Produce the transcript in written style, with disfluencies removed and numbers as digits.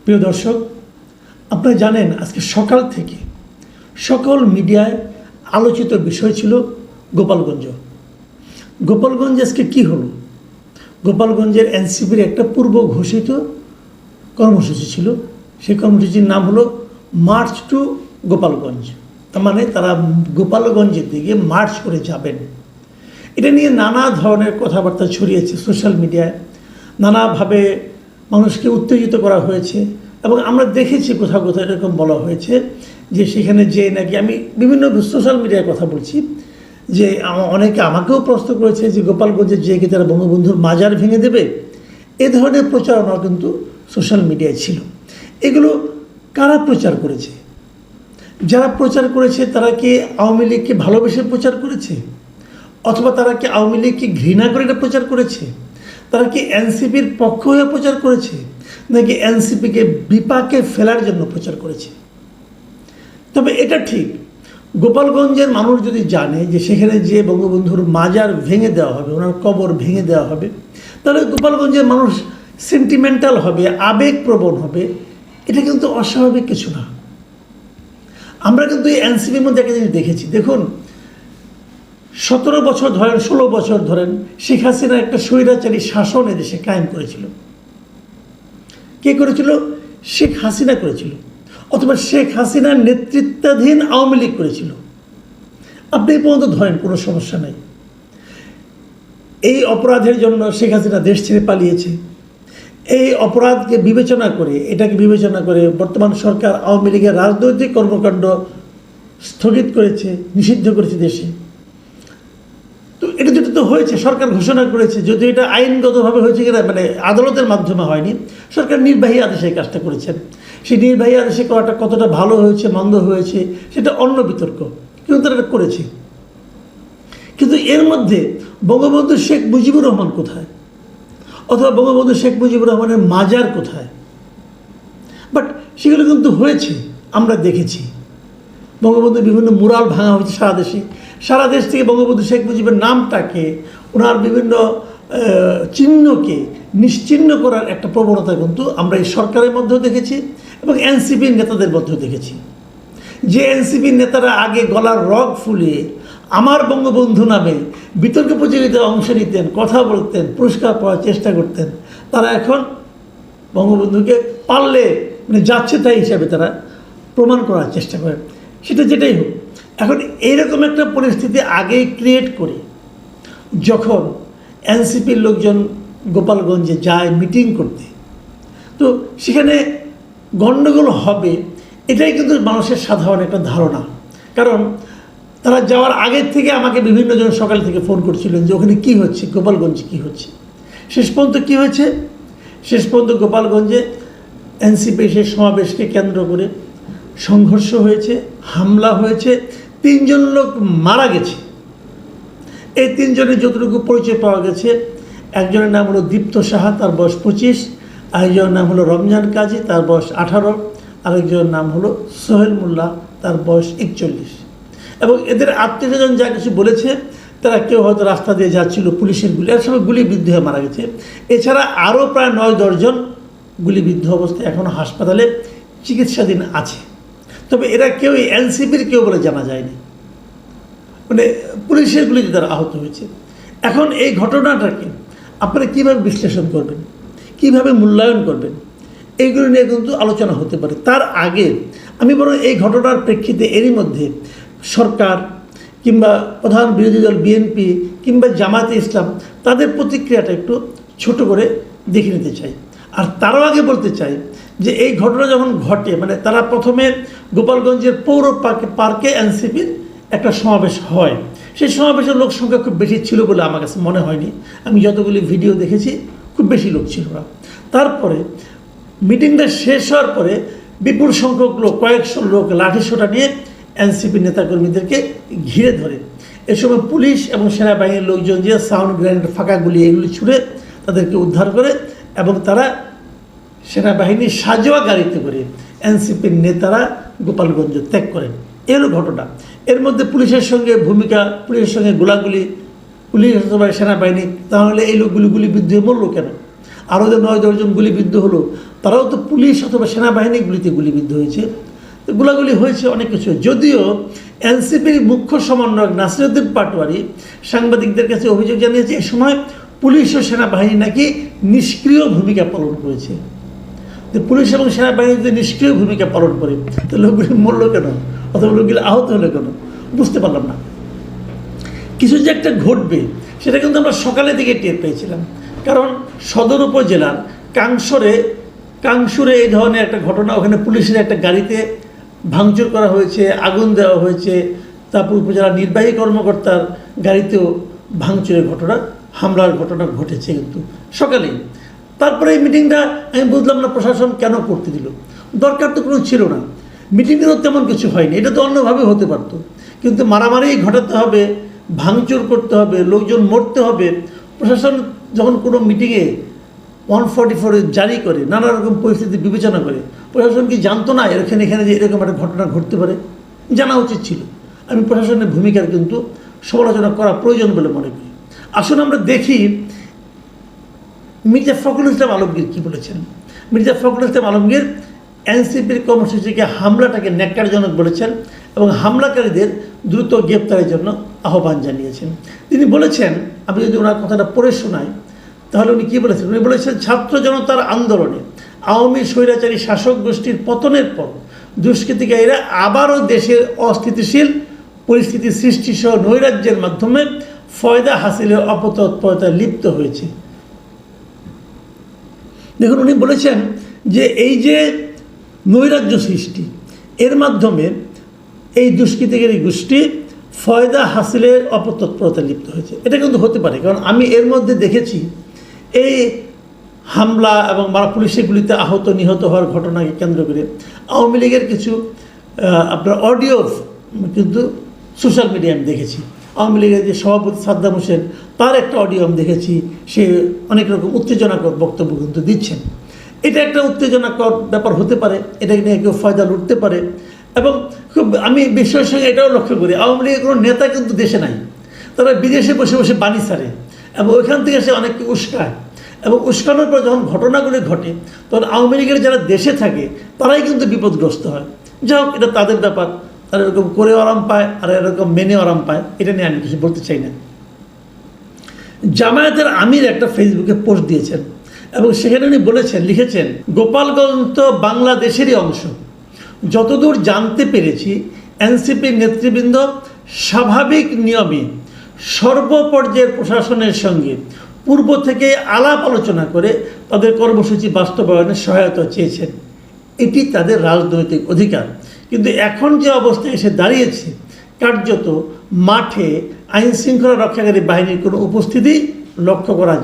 প্রিয় দর্শক, আপনারা জানেন আজকে সকাল থেকে সকল মিডিয়ায় আলোচিত বিষয় ছিল গোপালগঞ্জ। গোপালগঞ্জে আজকে কী হলো? গোপালগঞ্জের এনসিপির একটা পূর্ব ঘোষিত কর্মসূচি ছিল। সেই কর্মসূচির নাম হলো মার্চ টু গোপালগঞ্জ। তার মানে তারা গোপালগঞ্জের দিকে মার্চ করে যাবেন। এটা নিয়ে নানা ধরনের কথাবার্তা ছড়িয়েছে সোশ্যাল মিডিয়ায়, নানাভাবে মানুষকে উত্তেজিত করা হয়েছে এবং আমরা দেখেছি কোথাও কোথাও এরকম বলা হয়েছে যে সেখানে যে নাকি, আমি বিভিন্ন সোশ্যাল মিডিয়ায় কথা বলছি, যে অনেকে আমাকেও প্রশ্ন করেছে যে গোপালগঞ্জে যে কি তারা বঙ্গবন্ধুর মাজার ভেঙে দেবে। এ ধরনের প্রচারণা কিন্তু সোশ্যাল মিডিয়ায় ছিল। এগুলো কারা প্রচার করেছে? যারা প্রচার করেছে তারা কি আওয়ামী লীগকে ভালোবেসে প্রচার করেছে, অথবা তারা কি আওয়ামী লীগকে ঘৃণা করে এটা প্রচার করেছে? তারা কি এনসিপির পক্ষ হয়ে প্রচার করেছে, নাকি এনসিপিকে বিপাকে ফেলার জন্য প্রচার করেছে? তবে এটা ঠিক, গোপালগঞ্জের মানুষ যদি জানে যে সেখানে যে বঙ্গবন্ধুর মাজার ভেঙে দেওয়া হবে, ওনার কবর ভেঙে দেওয়া হবে, তাহলে গোপালগঞ্জের মানুষ সেন্টিমেন্টাল হবে, আবেগপ্রবণ হবে। এটা কিন্তু অস্বাভাবিক কিছু না। আমরা কিন্তু এই এনসিপির মধ্যে একটা জিনিস দেখেছি। দেখুন, 17 বছর ধরেন, 16 বছর ধরেন শেখ হাসিনা একটা স্বৈরাচারী শাসন এদেশে কায়েম করেছিল। কে করেছিল? শেখ হাসিনা করেছিল, অথবা শেখ হাসিনার নেতৃত্বাধীন আওয়ামী লীগ করেছিল। আপনি এই পর্যন্ত ধরেন, কোনো সমস্যা নাই। এই অপরাধের জন্য শেখ হাসিনা দেশ ছেড়ে পালিয়েছে। এই অপরাধকে বিবেচনা করে, এটাকে বিবেচনা করে বর্তমান সরকার আওয়ামী লীগের রাজনৈতিক কর্মকাণ্ড স্থগিত করেছে, নিষিদ্ধ করেছে দেশে। তো এটা যেটা তো হয়েছে, সরকার ঘোষণা করেছে, যদি এটা আইনগতভাবে হয়েছে কিনা, মানে আদালতের মাধ্যমে হয়নি, সরকার নির্বাহী আদেশে এই কাজটা করেছেন। সেই নির্বাহী আদেশে করাটা কতটা ভালো হয়েছে মন্দ হয়েছে সেটা অন্য বিতর্ক, কিন্তু তারা এটা করেছে। কিন্তু এর মধ্যে বঙ্গবন্ধু শেখ মুজিবুর রহমান কোথায়, অথবা বঙ্গবন্ধু শেখ মুজিবুর রহমানের মাজার কোথায়? বাট সেগুলো কিন্তু হয়েছে, আমরা দেখেছি। বঙ্গবন্ধুর বিভিন্ন মুরাল ভাঙা হয়েছে সারা দেশে। সারা দেশ থেকে বঙ্গবন্ধু শেখ মুজিবের নামটাকে, ওনার বিভিন্ন চিহ্নকে নিশ্চিহ্ন করার একটা প্রবণতা কিন্তু আমরা এই সরকারের মধ্যেও দেখেছি এবং এনসিপির নেতাদের মধ্যেও দেখেছি। যে এনসিপির নেতারা আগে গলার রগ ফুলিয়ে আমার বঙ্গবন্ধু নামে বিতর্ক প্রতিযোগিতায় অংশ নিতেন, কথা বলতেন, পুরস্কার পাওয়ার চেষ্টা করতেন, তারা এখন বঙ্গবন্ধুকে পারলে মানে যাচ্ছে তাই হিসাবে তারা প্রমাণ করার চেষ্টা করেন। সেটা যেটাই হোক, এখন এইরকম একটা পরিস্থিতি আগেই ক্রিয়েট করে যখন এনসিপির লোকজন গোপালগঞ্জে যায় মিটিং করতে, তো সেখানে গণ্ডগোল হবে এটাই কিন্তু মানুষের সাধারণ একটা ধারণা। কারণ তারা যাওয়ার আগের থেকে আমাকে বিভিন্ন জন সকাল থেকে ফোন করছিলেন যে ওখানে কী হচ্ছে, গোপালগঞ্জে কী হচ্ছে। শেষ পর্যন্ত কী হয়েছে? শেষ পর্যন্ত গোপালগঞ্জে এনসিপি সেই সমাবেশকে কেন্দ্র করে সংঘর্ষ হয়েছে, হামলা হয়েছে, 3 জন লোক মারা গেছে। এই 3 জনের যতটুকু পরিচয় পাওয়া গেছে, একজনের নাম হলো দীপ্ত সাহা, তার বয়স 25, আরেকজনের নাম হলো রমজান কাজী, তার বয়স 18, আরেকজনের নাম হলো সোহেল মোল্লা, তার বয়স 41। এবং এদের আত্মীয়স্বজন যা কিছু বলেছে, তারা কেউ হয়তো রাস্তা দিয়ে যাচ্ছিল, পুলিশের গুলি, আর সবাই গুলিবিদ্ধ হয়ে মারা গেছে। এছাড়া আরও প্রায় 9-10 জন গুলিবিদ্ধ অবস্থায় এখনও হাসপাতালে চিকিৎসাধীন আছে। তবে এরা কেউ এনসিপির কেউ বলে জানা যায়নি, মানে পুলিশের গুলিতে তারা আহত হয়েছে। এখন এই ঘটনাটাকে আপনারা কীভাবে বিশ্লেষণ করবেন, কীভাবে মূল্যায়ন করবেন, এইগুলো নিয়ে কিন্তু আলোচনা হতে পারে। তার আগে আমি বরং এই ঘটনার প্রেক্ষিতে এরই মধ্যে সরকার কিংবা প্রধান বিরোধী দল বিএনপি কিংবা জামায়াতে ইসলাম তাদের প্রতিক্রিয়াটা একটু ছোট করে দেখে নিতে চাই। আর তারও আগে বলতে চাই যে এই ঘটনা যখন ঘটে, মানে তারা প্রথমে গোপালগঞ্জের পৌর পার্কে এনসিপির একটা সমাবেশ হয়। সেই সমাবেশের লোক সংখ্যা খুব বেশি ছিল বলে আমার কাছে মনে হয়নি। আমি যতগুলি ভিডিও দেখেছি খুব বেশি লোক ছিল না। তারপরে মিটিংটা শেষ হওয়ার পরে বিপুল সংখ্যক লোক, কয়েকশো লোক লাঠিসোঁটা নিয়ে এনসিপি নেতাকর্মীদেরকে ঘিরে ধরে। এ সময় পুলিশ এবং সেনাবাহিনীর লোকজন দিয়ে সাউন্ড গ্রেনেড, ফাঁকা গুলি এগুলি ছুড়ে তাদেরকে উদ্ধার করে এবং তারা সেনাবাহিনীর সাজোয়া গাড়িতে করে এনসিপির নেতারা গোপালগঞ্জ ত্যাগ করেন। এর ঘটনা। এর মধ্যে পুলিশের সঙ্গে ভূমিকা, পুলিশের সঙ্গে গোলাগুলি, পুলিশ অথবা সেনাবাহিনী, তাহলে এই লোকগুলি গুলিবিদ্ধ হয়ে মরল কেন? আরও যে 9-10 জন গুলিবিদ্ধ হলো, তারাও তো পুলিশ অথবা সেনাবাহিনীর গুলিতে গুলিবিদ্ধ হয়েছে। তো গোলাগুলি হয়েছে, অনেক কিছু। যদিও এনসিপির মুখ্য সমন্বয়ক নাসিরউদ্দিন পাটোয়ারি সাংবাদিকদের কাছে অভিযোগ জানিয়েছে এ সময় পুলিশ ও সেনাবাহিনী নাকি নিষ্ক্রিয় ভূমিকা পালন করেছে। তো পুলিশ এবং সেনাবাহিনী যদি নিষ্ক্রিয় ভূমিকা পালন করে, তো লোকগুলি মরল কেন, অথবা লোকগুলি আহত হলো কেন, বুঝতে পারলাম না। কিছু যে একটা ঘটবে সেটা কিন্তু আমরা সকালের দিকে টের পেয়েছিলাম, কারণ সদর উপজেলার কাংসুরে এই ধরনের একটা ঘটনা, ওখানে পুলিশের একটা গাড়িতে ভাঙচুর করা হয়েছে, আগুন দেওয়া হয়েছে। তারপর উপজেলা নির্বাহী কর্মকর্তার গাড়িতেও ভাঙচুরের ঘটনা, হামলার ঘটনা ঘটেছে কিন্তু সকালেই। তারপরে এই মিটিংটা আমি বুঝলাম না প্রশাসন কেন করতে দিল, দরকার তো কোনো ছিল না। মিটিংটারও তেমন কিছু হয়নি, এটা তো অন্যভাবে হতে পারতো, কিন্তু মারামারি ঘটাতে হবে, ভাঙচুর করতে হবে, লোকজন মরতে হবে। প্রশাসন যখন কোনো মিটিংয়ে 144 জারি করে, নানা রকম পরিস্থিতি বিবেচনা করে, প্রশাসন কি জানতো না এখানে যে এরকম একটা ঘটনা ঘটতে পারে? জানা উচিত ছিল। আমি প্রশাসনের ভূমিকার কিন্তু সমালোচনা করা প্রয়োজন বলে মনে করি। আসুন আমরা দেখি মির্জা ফখরুল ইসলাম আলমগীর কী বলেছেন। মির্জা ফখরুল ইসলাম আলমগীর এনসিপির কর্মসূচিকে হামলাটাকে ন্যাক্কারজনক বলেছেন এবং হামলাকারীদের দ্রুত গ্রেপ্তারের জন্য আহ্বান জানিয়েছেন। তিনি বলেছেন, আমি যদি ওনার কথাটা পড়ে শোনাই তাহলে উনি কী বলেছেন। উনি বলেছেন, ছাত্র জনতার আন্দোলনে আওয়ামী স্বৈরাচারী শাসক গোষ্ঠীর পতনের পর দুষ্কৃতিকারীরা আবারও দেশের অস্থিতিশীল পরিস্থিতি সৃষ্টি সহ নৈরাজ্যের মাধ্যমে ফয়দা হাসিলের অপতৎপরতায় লিপ্ত হয়েছে। দেখুন, উনি বলেছেন যে এই যে নৈরাজ্য সৃষ্টি, এর মাধ্যমে এই দুষ্কৃতিকারী গোষ্ঠী ফয়দা হাসিলের অপতৎপরতায় লিপ্ত হয়েছে। এটা কিন্তু হতে পারে, কারণ আমি এর মধ্যে দেখেছি এই হামলা এবং পুলিশের গুলিতে আহত নিহত হওয়ার ঘটনাকে কেন্দ্র করে আওয়ামী লীগের কিছু আপনার অডিও কিন্তু সোশ্যাল মিডিয়ায় আমি দেখেছি। আওয়ামী লীগের যে সভাপতি সাদ্দাম হোসেন, তার একটা অডিও আমি দেখেছি, সে অনেক রকম উত্তেজনাকর বক্তব্য কিন্তু দিচ্ছেন। এটা একটা উত্তেজনাকর ব্যাপার হতে পারে, এটাকে নিয়ে কেউ ফয়দা লুটতে পারে। এবং খুব আমি বিষয়ের সঙ্গে এটাও লক্ষ্য করি, আওয়ামী লীগের কোনো নেতা কিন্তু দেশে নাই, তারা বিদেশে বসে বসে বাণী ছাড়ে এবং ওইখান থেকে সে অনেককে উস্কায়, এবং উস্কানোর পর যখন ঘটনাগুলি ঘটে তখন আওয়ামী লীগের যারা দেশে থাকে তারাই কিন্তু বিপদগ্রস্ত হয়। যাই হোক, এটা তাদের ব্যাপার, তারা এরকম করে আরাম পায় আর এরকম মেনে আরাম পায়, এটা নিয়ে আমি কিছু বলতে চাই না। জামায়াতের আমির একটা ফেসবুকে পোস্ট দিয়েছেন এবং সেখানে উনি বলেছেন, লিখেছেন, গোপালগঞ্জ তো বাংলাদেশেরই অংশ। যতদূর জানতে পেরেছি এনসিপির নেতৃবৃন্দ স্বাভাবিক নিয়মে সর্বপর্যায়ের প্রশাসনের সঙ্গে পূর্ব থেকে আলাপ আলোচনা করে তাদের কর্মসূচি বাস্তবায়নে সহায়তা চেয়েছেন। এটি তাদের রাজনৈতিক অধিকার। কিন্তু এখন যে অবস্থায় এসে দাঁড়িয়েছে, কার্যত মাঠে আইন শৃঙ্খলা রক্ষাকারী বাহিনীর কোনো উপস্থিতি লক্ষ্য করা